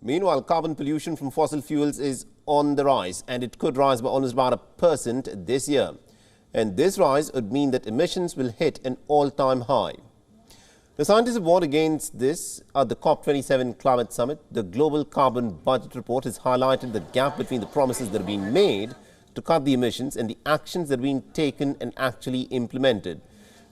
Meanwhile, carbon pollution from fossil fuels is on the rise, and it could rise by almost about 1% this year. And this rise would mean that emissions will hit an all-time high. The scientists have warned against this at the COP27 Climate Summit. The Global Carbon Budget Report has highlighted the gap between the promises that are being made to cut the emissions and the actions that are being taken and actually implemented.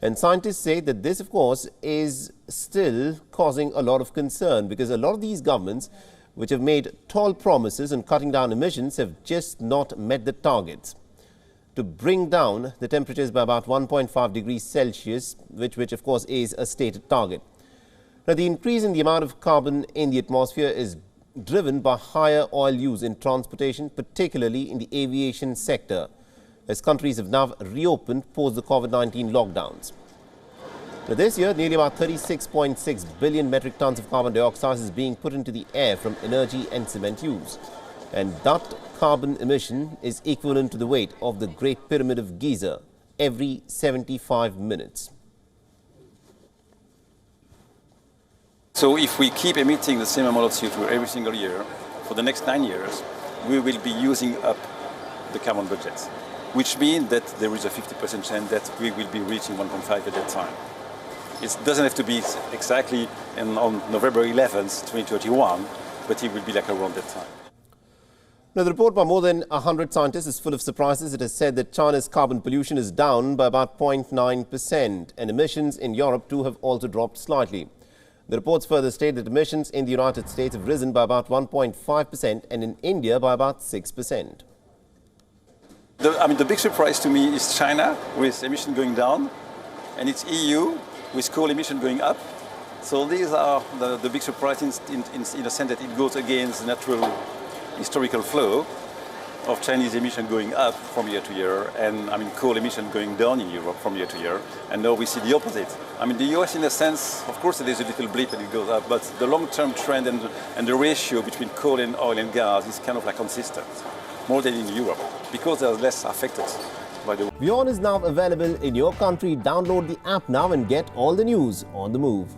And scientists say that this, of course, is still causing a lot of concern because a lot of these governments which have made tall promises on cutting down emissions have just not met the targets to bring down the temperatures by about 1.5 degrees Celsius, which of course is a stated target. Now, the increase in the amount of carbon in the atmosphere is driven by higher oil use in transportation, particularly in the aviation sector, as countries have now reopened post the COVID-19 lockdowns. Now, this year, nearly about 36.6 billion metric tons of carbon dioxide is being put into the air from energy and cement use. And that carbon emission is equivalent to the weight of the Great Pyramid of Giza every 75 minutes. So if we keep emitting the same amount of CO2 every single year for the next 9 years, we will be using up the carbon budget, which means that there is a 50% chance that we will be reaching 1.5 at that time. It doesn't have to be exactly on November 11th, 2021, but it will be like around that time. Now, the report by more than 100 scientists is full of surprises. It has said that China's carbon pollution is down by about 0.9%, and emissions in Europe too have also dropped slightly. The reports further state that emissions in the United States have risen by about 1.5% and in India by about 6%. The big surprise to me is China with emission going down, and it's EU with coal emission going up. So these are the big surprises in a sense that it goes against the natural historical flow of Chinese emission going up from year to year, and coal emission going down in Europe from year to year. And now we see the opposite. The US, in a sense, of course, there's a little blip and it goes up, but the long-term trend and the ratio between coal and oil and gas is kind of like consistent, more than in Europe, because they're less affected by the. WION is now available in your country. Download the app now and get all the news on the move.